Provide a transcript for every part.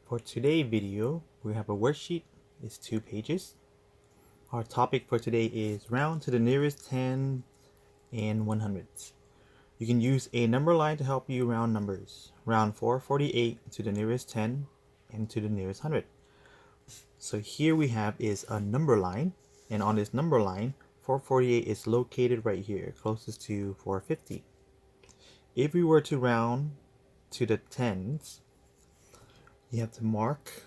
For today's video, we have a worksheet. It's 2 pages. Our topic for today is round to the nearest 10 and 100s. You can use a number line to help you round numbers. Round 448 to the nearest 10 and to the nearest 100. So here we have is a number line, and on this number line, 448 is located right here, closest to 450. If we were to round to the tens, you have to mark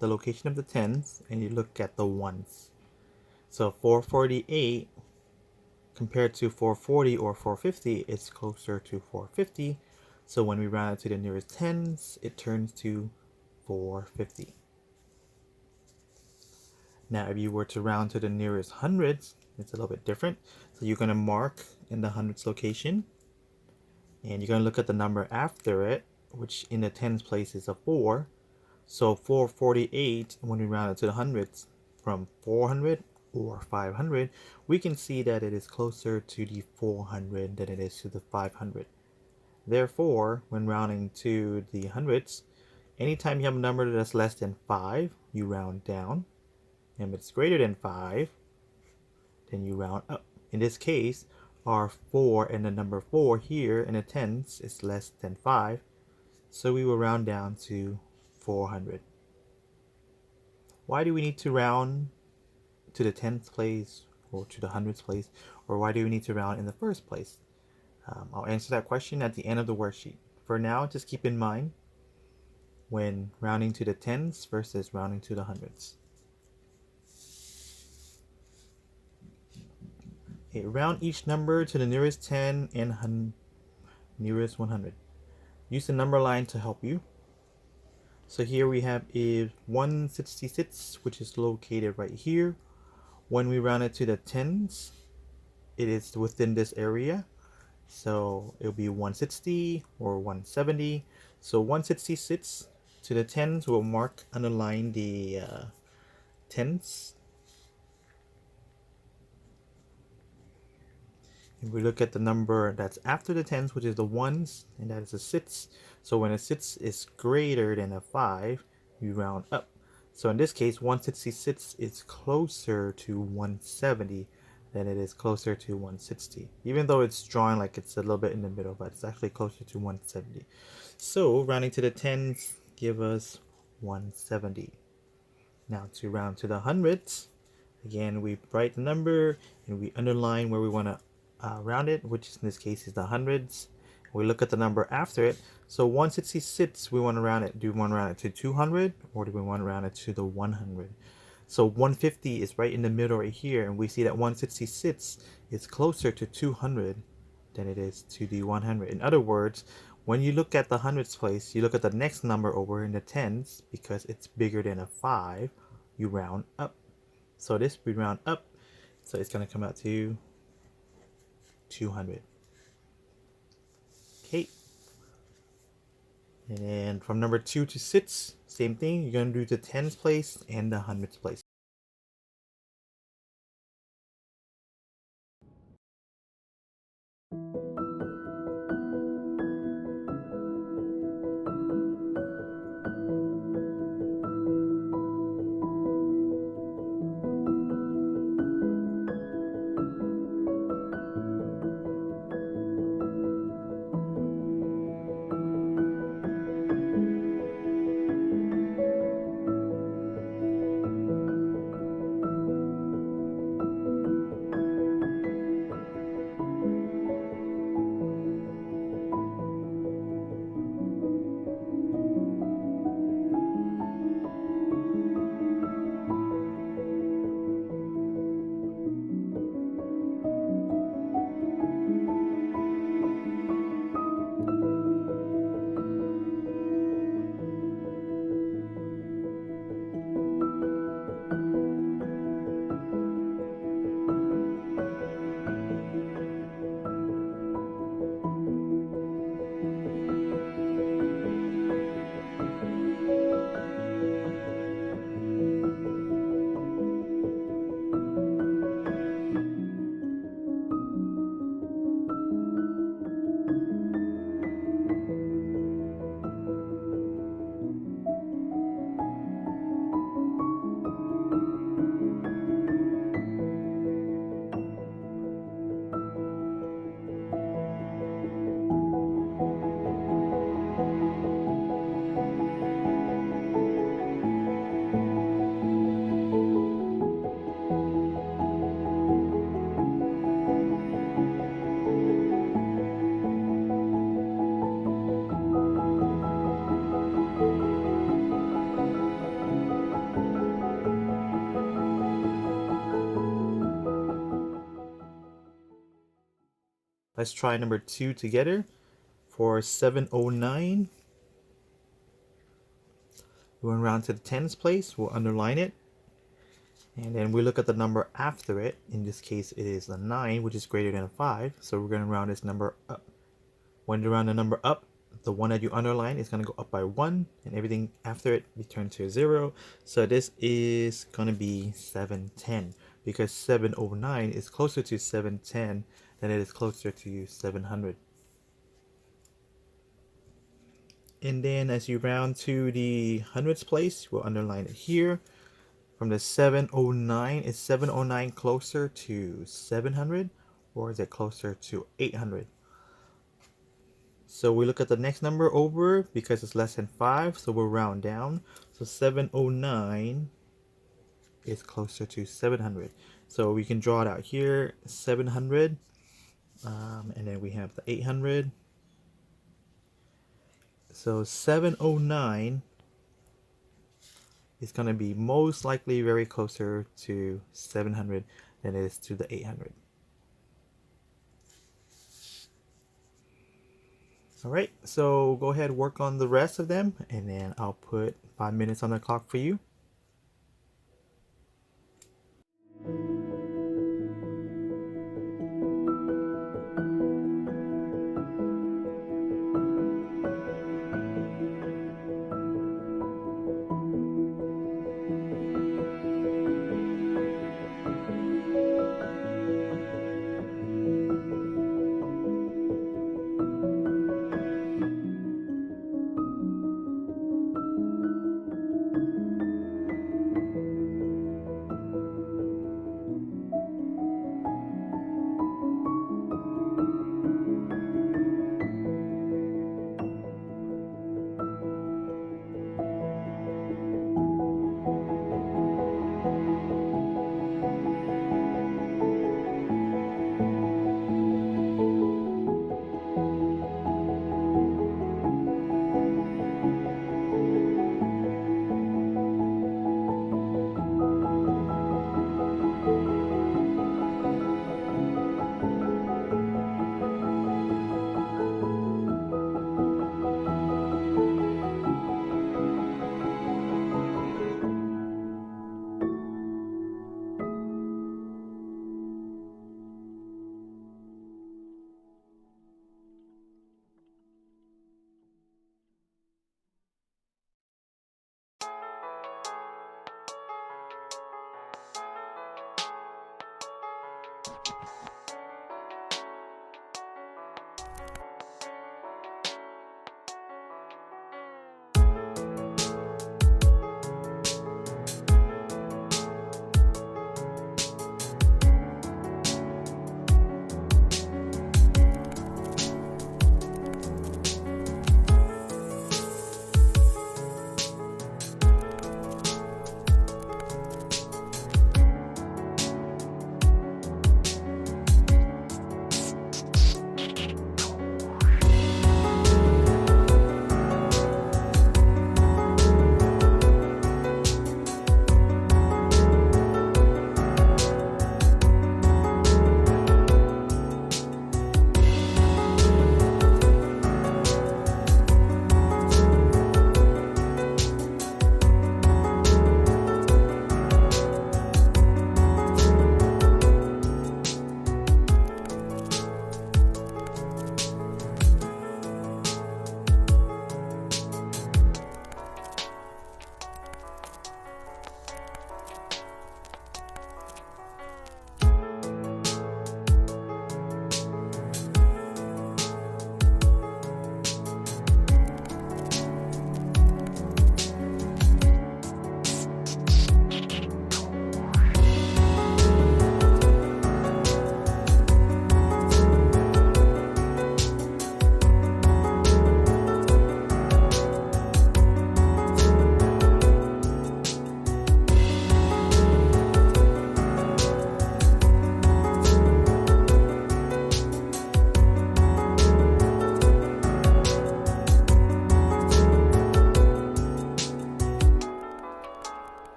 the location of the tens and you look at the ones. So 448 compared to 440 or 450 is closer to 450. So when we round it to the nearest tens, it turns to 450. Now if you were to round to the nearest hundreds, it's a little bit different. So you're going to mark in the hundreds location and you're going to look at the number after it, which in the tens place is a 4. So 448, when we round it to the hundreds from 400 or 500, we can see that it is closer to the 400 than it is to the 500. Therefore, when rounding to the hundreds, anytime you have a number that's less than 5, you round down. And if it's greater than 5, then you round up. In this case, our 4 and the number 4 here in the tens is less than 5, so we will round down to 400. Why do we need to round to the 10th place or to the 100th place, or why do we need to round in the first place? I'll answer that question at the end of the worksheet. For now, just keep in mind when rounding to the tens versus rounding to the hundreds. Okay, round each number to the nearest 10 and nearest 100. Use the number line to help you. So here we have is 166, which is located right here. When we round it to the tens, it is within this area. So it'll be 160 or 170. So 166 to the tens will mark, underline the tens. If we look at the number that's after the tens, which is the ones, and that is a 6. So when a 6 is greater than a 5, we round up. So in this case, 166 is closer to 170 than it is closer to 160. Even though it's drawn like it's a little bit in the middle, but it's actually closer to 170. So rounding to the tens give us 170. Now to round to the hundreds, again, we write the number and we underline where we want to round it, which in this case is the hundreds. We look at the number after it. So 166, we want to round it. Do we want to round it to 200 or do we want to round it to the 100? So 150 is right in the middle right here, and we see that 166 is closer to 200 than it is to the 100. In other words, when you look at the hundreds place, you look at the next number over in the tens, because it's bigger than a 5, you round up. So this we round up, so it's going to come out to 200. Okay. And then from number 2 to 6, same thing. You're going to do the tens place and the hundreds place. Let's try number 2 together. For 709, we went around to the tens place, we'll underline it. And then we look at the number after it. In this case, it is a 9, which is greater than a 5. So we're going to round this number up. When you round the number up, the one that you underline is going to go up by 1, and everything after it return to 0. So this is going to be 710, because 709 is closer to 710 than it is closer to 700. And then as you round to the hundreds place, we'll underline it here. From the 709, is 709 closer to 700, or is it closer to 800? So we look at the next number over, because it's less than 5, so we'll round down. So 709 is closer to 700. So we can draw it out here, 700, and then we have the 800. So 709 is going to be most likely very closer to 700 than it is to the 800. Alright, so go ahead and work on the rest of them, and then I'll put 5 minutes on the clock for you.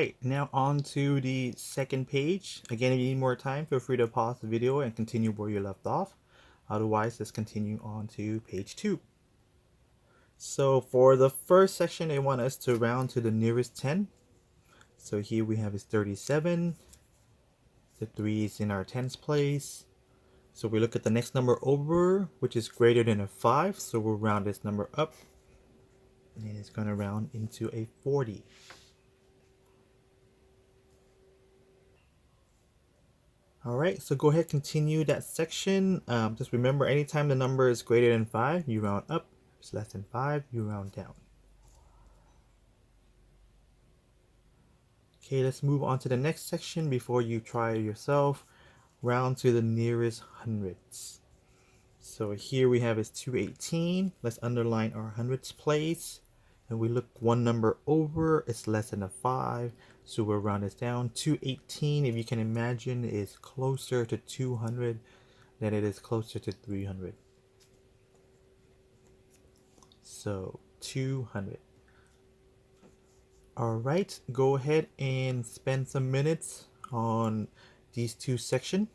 right, now on to the second page. Again, if you need more time, feel free to pause the video and continue where you left off. Otherwise, let's continue on to page 2. So for the first section, they want us to round to the nearest 10. So here we have is 37. The 3 is in our tens place. So we look at the next number over, which is greater than a 5. So we'll round this number up. And it's going to round into a 40. Alright, so go ahead, continue that section. Just remember, anytime the number is greater than 5, you round up. If it's less than 5, you round down. Okay, let's move on to the next section before you try it yourself. Round to the nearest hundreds. So here we have is 218. Let's underline our hundreds place. And we look one number over, it's less than a 5. So we'll round this down. 218, if you can imagine, is closer to 200 than it is closer to 300. So 200. Alright, go ahead and spend some minutes on these two sections.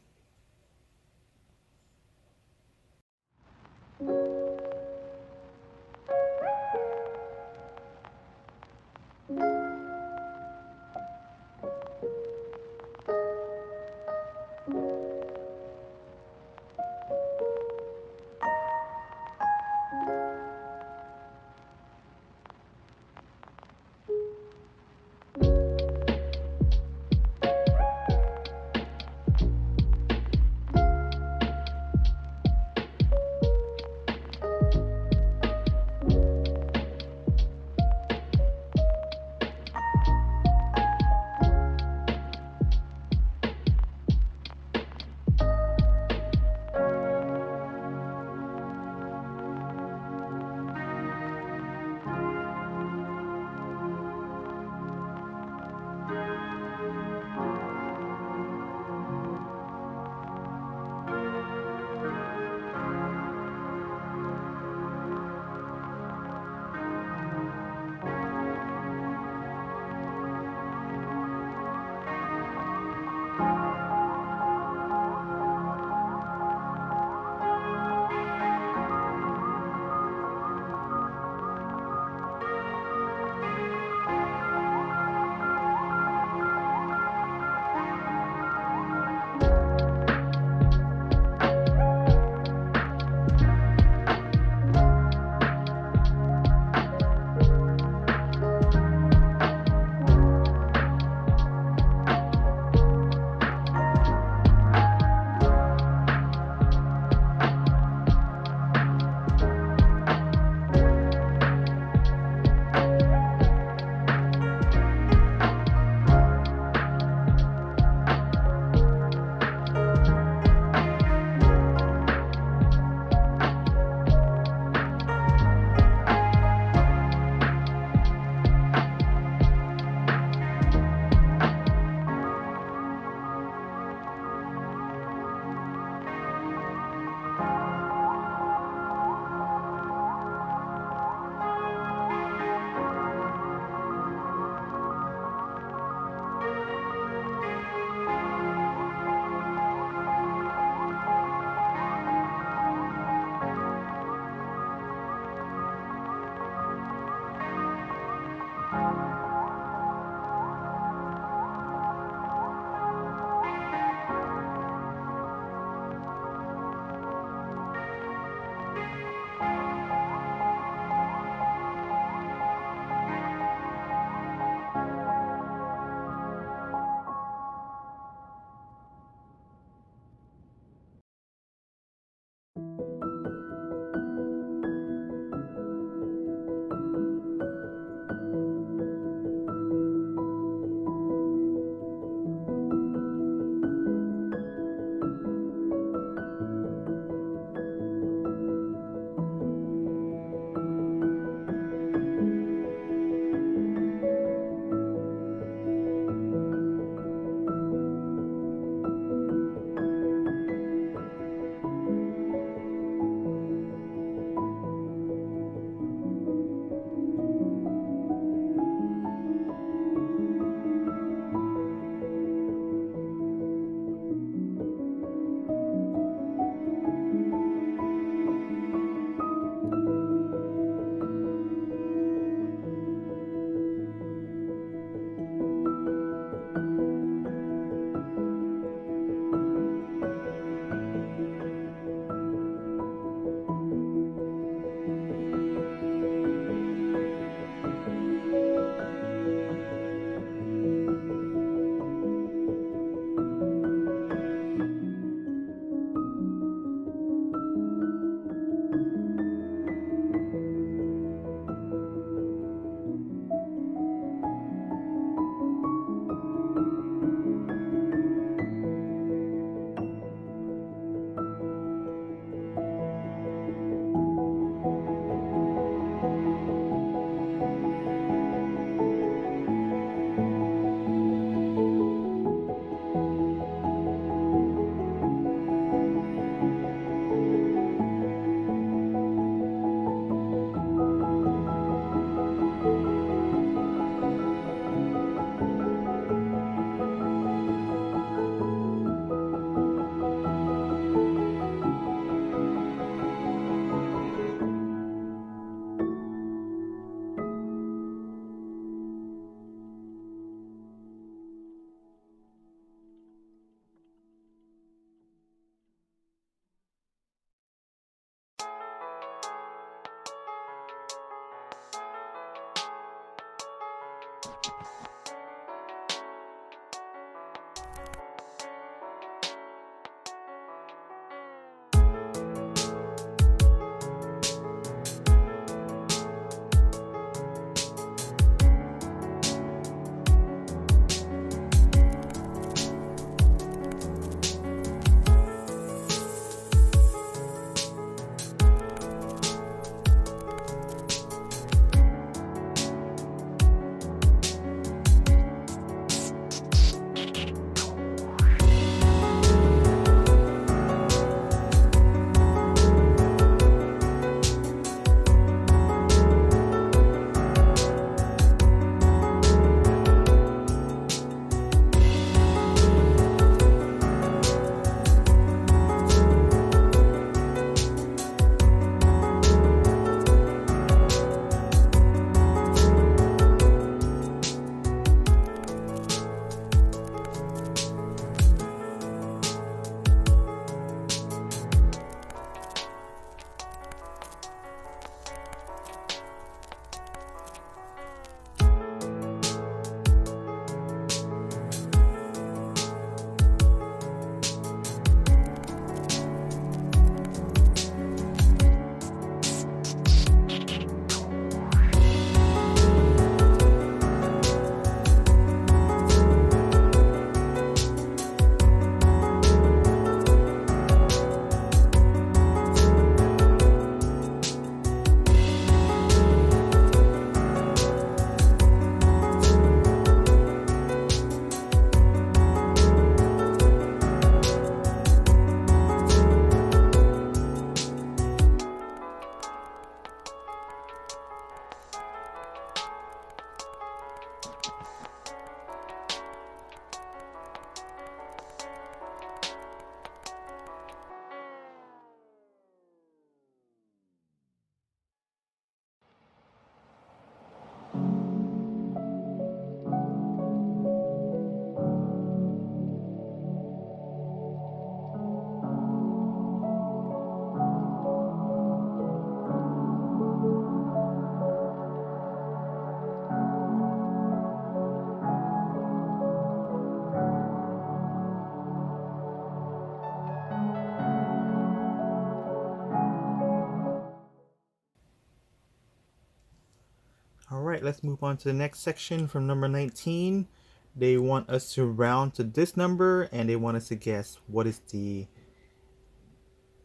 Alright, let's move on to the next section from number 19. They want us to round to this number and they want us to guess what is the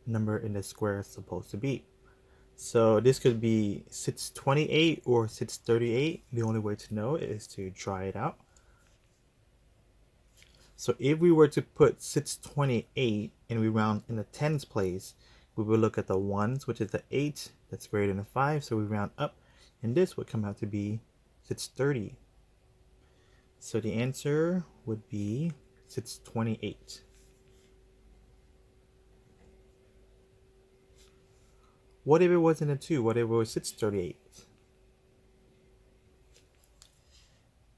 number in the square supposed to be. So this could be 628 or 638. The only way to know is to try it out. So if we were to put 628 and we round in the tens place, we will look at the ones, which is the 8 that's greater than a 5, so we round up, and this would come out to be 630. So the answer would be 628. What if it wasn't a 2? What if it was 638?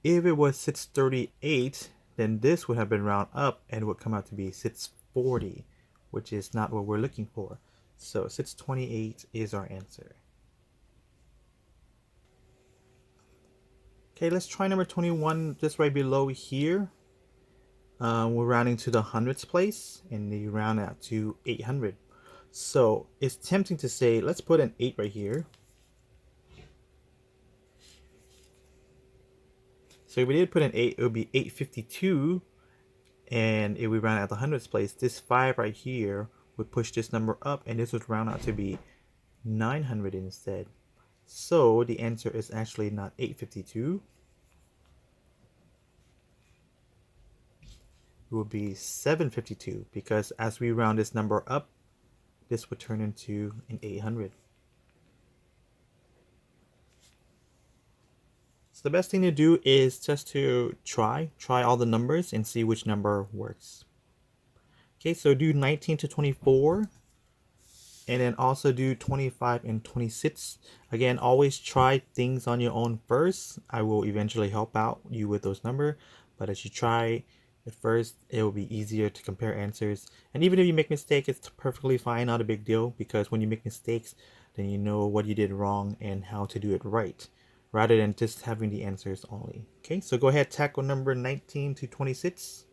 If it was 638, then this would have been round up and would come out to be 640, which is not what we're looking for. So 628 is our answer. Okay, let's try number 21 just right below here. We're rounding to the hundreds place and you round out to 800. So it's tempting to say, let's put an 8 right here. So if we did put an 8, it would be 852. And if we round out the hundreds place, this 5 right here would push this number up and this would round out to be 900 instead. So the answer is actually not 852. It would be 752 because as we round this number up, this would turn into an 800. So the best thing to do is just to try all the numbers and see which number works. Okay, so do 19 to 24 and then also do 25 and 26. Again, always try things on your own first. I will eventually help out you with those numbers, but as you try at first, it will be easier to compare answers. And even if you make mistakes, it's perfectly fine, not a big deal, because when you make mistakes, then you know what you did wrong and how to do it right, rather than just having the answers only. Okay, so go ahead, tackle number 19 to 26.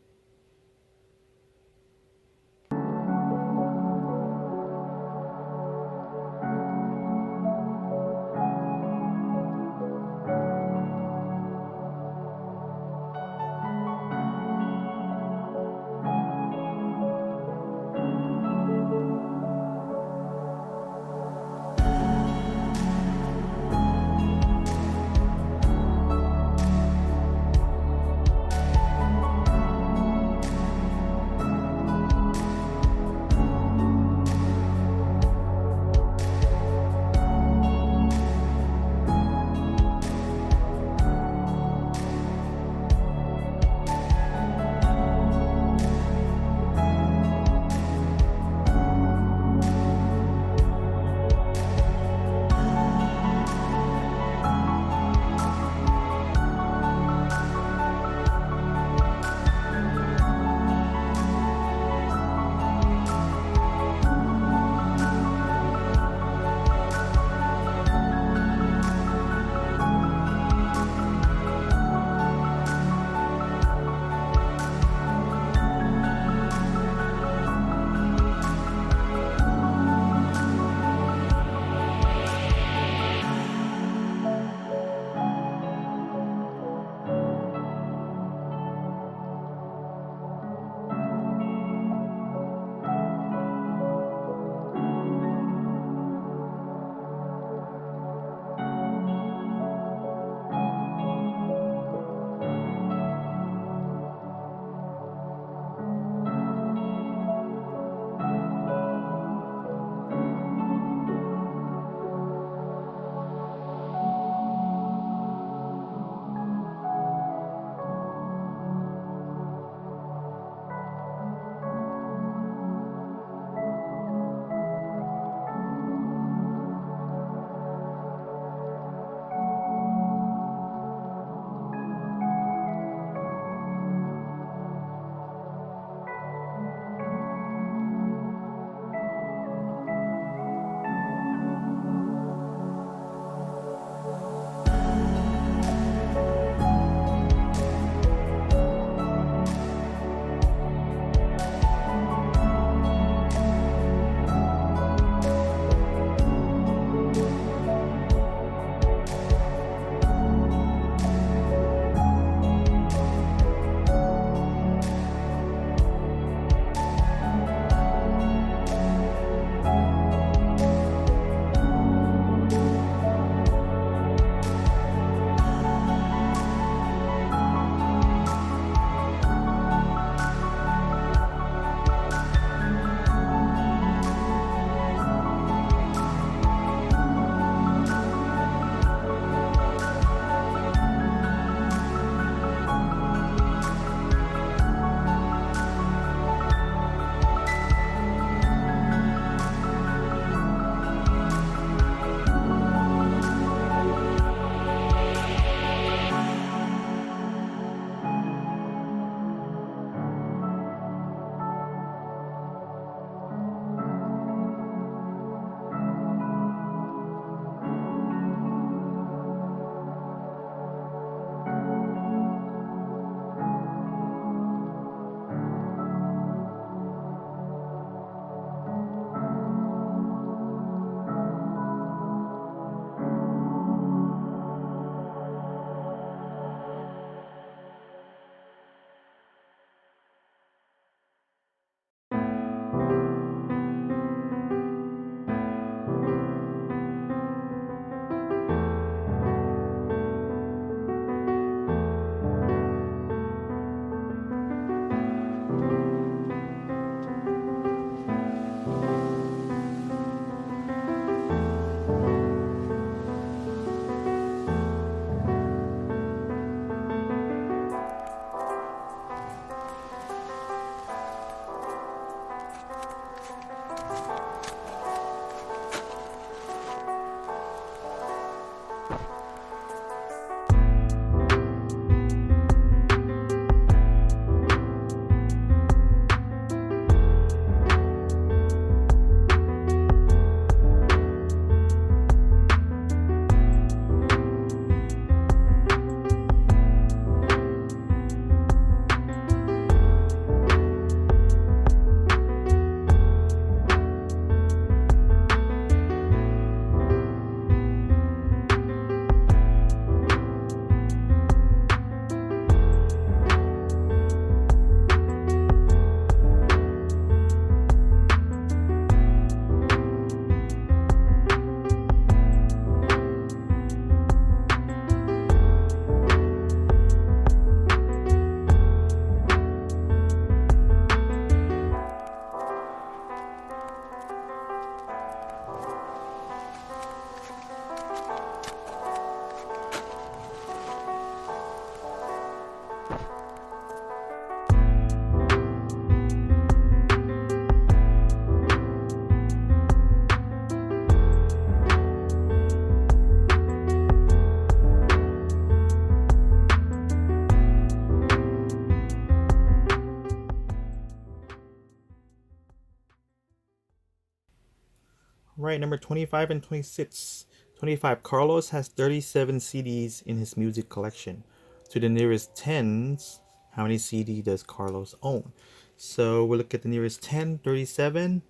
right, number 25 and 26. 25. Carlos has 37 CDs in his music collection. To the nearest tens, how many CD does Carlos own? So we'll look at the nearest 10, 37.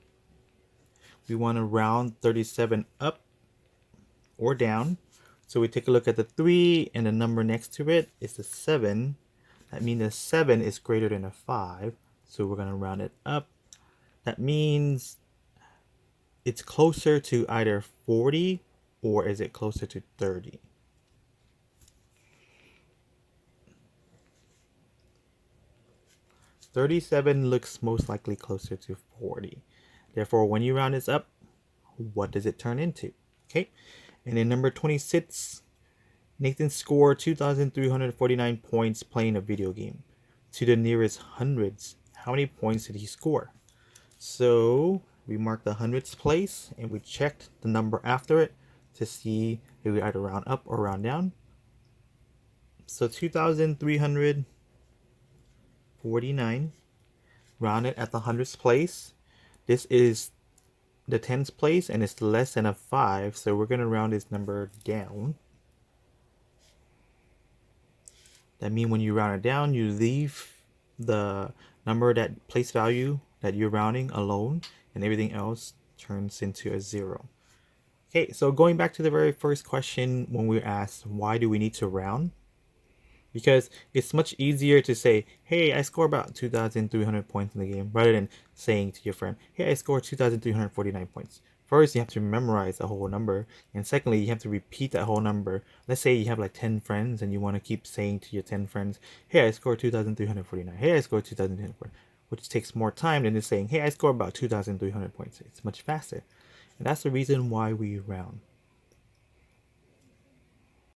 We want to round 37 up or down. So we take a look at the 3 and the number next to it is the 7. That means the 7 is greater than a 5. So we're going to round it up. That means it's closer to either 40 or is it closer to 30? $37 looks most likely closer to 40. Therefore, when you round this up, what does it turn into? Okay, and then number 26, Nathan scored 2,349 points playing a video game. To the nearest hundreds, how many points did he score? So we marked the hundreds place and we checked the number after it to see if we either round up or round down. So 2,349 rounded at the hundreds place. This is the tens place and it's less than a 5, so we're going to round this number down. That means when you round it down, you leave the number, that place value that you're rounding, alone, and everything else turns into a 0. Okay, so going back to the very first question when we asked why do we need to round? Because it's much easier to say, hey, I score about 2,300 points in the game, rather than saying to your friend, hey, I scored 2,349 points. First, you have to memorize the whole number. And secondly, you have to repeat that whole number. Let's say you have like 10 friends and you want to keep saying to your 10 friends, hey, I scored 2,349. Hey, I scored 2,349. Which takes more time than just saying, hey, I scored about 2,300 points. It's much faster. And that's the reason why we round.